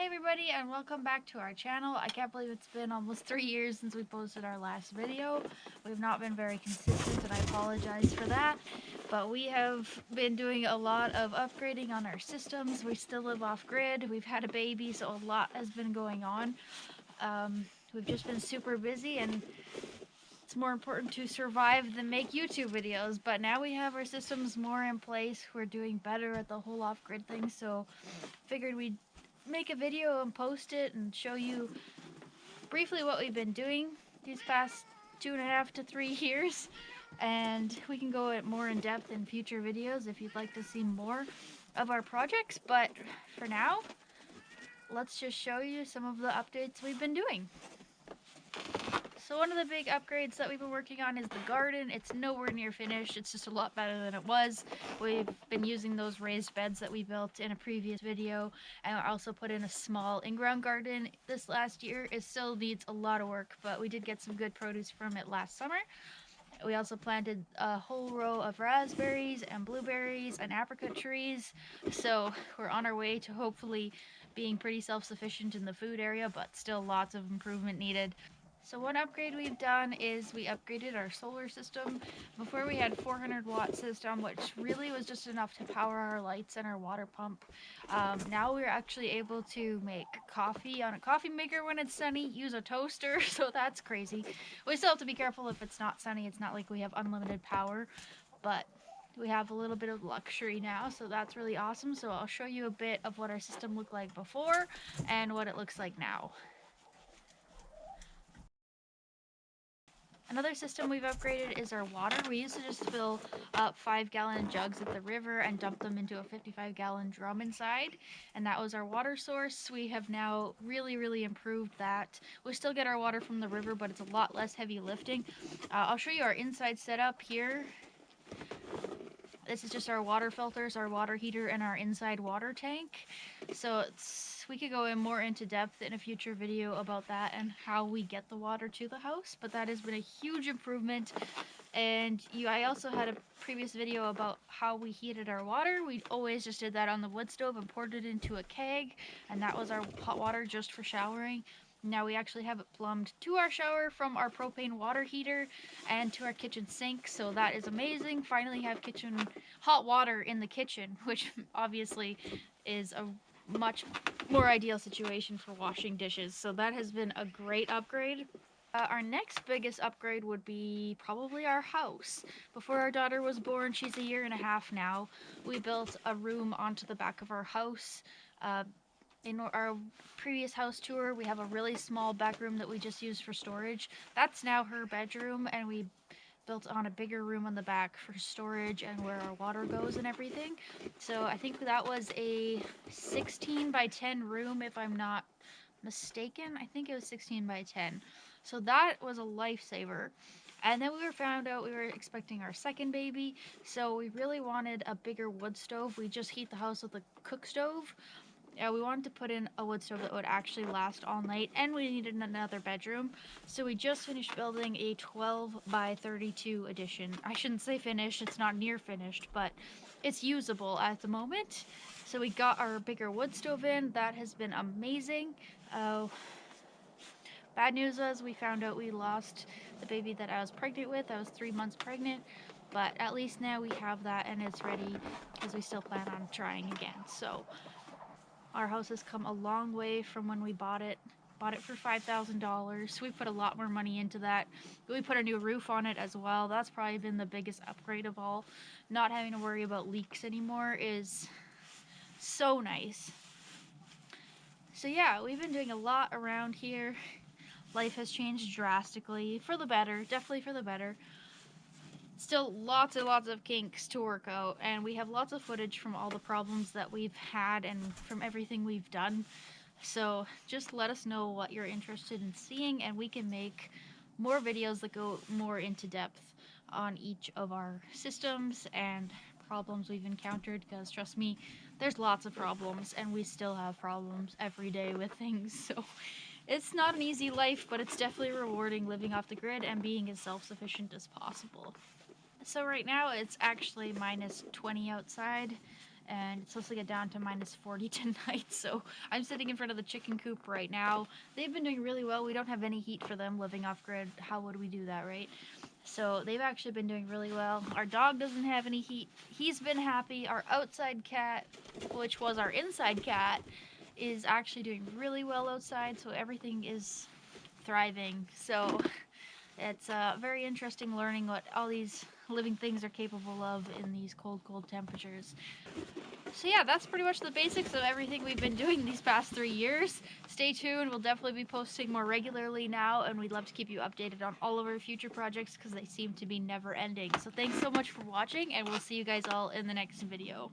Hey everybody, and welcome back to our channel. I can't believe it's been almost 3 years since we posted our last video. We've not been very consistent and I apologize for that, but we have been doing a lot of upgrading on our systems. We still live off grid, we've had a baby, so a lot has been going on. We've just been super busy, and it's more important to survive than make YouTube videos, but now we have our systems more in place. We're doing better at the whole off-grid thing, so figured we'd make a video and post it and show you briefly what we've been doing these past 2.5 to 3 years, and we can go more in depth in future videos if you'd like to see more of our projects. But for now, let's just show you some of the updates we've been doing. So one of the big upgrades that we've been working on is the garden. It's nowhere near finished. It's just a lot better than it was. We've been using those raised beds that we built in a previous video, and I also put in a small in-ground garden this last year. It still needs a lot of work, but we did get some good produce from it last summer. We also planted a whole row of raspberries and blueberries and apricot trees. So we're on our way to hopefully being pretty self-sufficient in the food area, but still lots of improvement needed. So one upgrade we've done is we upgraded our solar system. Before we had 400-watt system, which really was just enough to power our lights and our water pump. Now we're actually able to make coffee on a coffee maker when it's sunny, use a toaster, so that's crazy. We still have to be careful if it's not sunny. It's not like we have unlimited power, but we have a little bit of luxury now, so that's really awesome. So I'll show you a bit of what our system looked like before and what it looks like now. Another system we've upgraded is our water. We used to just fill up 5-gallon jugs at the river and dump them into a 55-gallon drum inside, and that was our water source. We have now really improved that. We still get our water from the river, but it's a lot less heavy lifting. I'll show you our inside setup here. This is just our water filters, our water heater, and our inside water tank. So we could go in more into depth in a future video about that and how we get the water to the house, but that has been a huge improvement. And I also had a previous video about how we heated our water. We always just did that on the wood stove and poured it into a keg, and that was our hot water just for showering. Now we actually have it plumbed to our shower from our propane water heater and to our kitchen sink, so that is amazing. Finally have kitchen hot water in the kitchen, which obviously is a much more ideal situation for washing dishes. So that has been a great upgrade. Our next biggest upgrade would be probably our house. Before our daughter was born, she's 1.5 years now, we built a room onto the back of our house. In our previous house tour, we have a really small back room that we just use for storage. That's now her bedroom, and we built on a bigger room on the back for storage and where our water goes and everything. So I think that was a 16 by 10 room, if I'm not mistaken. I think it was 16 by 10. So that was a lifesaver. And then found out we were expecting our second baby, so we really wanted a bigger wood stove. We just heat the house with a cook stove. We wanted to put in a wood stove that would actually last all night, and we needed another bedroom. So we just finished building a 12 by 32 addition. I shouldn't say finished, it's not near finished, but it's usable at the moment. So we got our bigger wood stove in. That has been amazing. Bad news was we found out we lost the baby that I was pregnant with. I was 3 months pregnant, but at least now we have that and it's ready because we still plan on trying again. So our house has come a long way from when we bought it. Bought it for $5,000. We put a lot more money into that. We put a new roof on it as well. That's probably been the biggest upgrade of all. Not having to worry about leaks anymore is so nice. So yeah, we've been doing a lot around here. Life has changed drastically for the better, definitely for the better. Still lots and lots of kinks to work out, and we have lots of footage from all the problems that we've had and from everything we've done. So just let us know what you're interested in seeing, and we can make more videos that go more into depth on each of our systems and problems we've encountered, because trust me, there's lots of problems and we still have problems every day with things. So it's not an easy life, but it's definitely rewarding living off the grid and being as self-sufficient as possible. So right now it's actually -20 outside. and it's supposed to get down to -40 tonight. So I'm sitting in front of the chicken coop right now. They've been doing really well. We don't have any heat for them living off grid. How would we do that, right? So they've actually been doing really well. Our dog doesn't have any heat. He's been happy. Our outside cat, which was our inside cat, is actually doing really well outside. So everything is thriving. So it's very interesting learning what all these living things are capable of in these cold, cold temperatures. So yeah, that's pretty much the basics of everything we've been doing these past 3 years. Stay tuned, we'll definitely be posting more regularly now, and we'd love to keep you updated on all of our future projects because they seem to be never ending. So thanks so much for watching, and we'll see you guys all in the next video.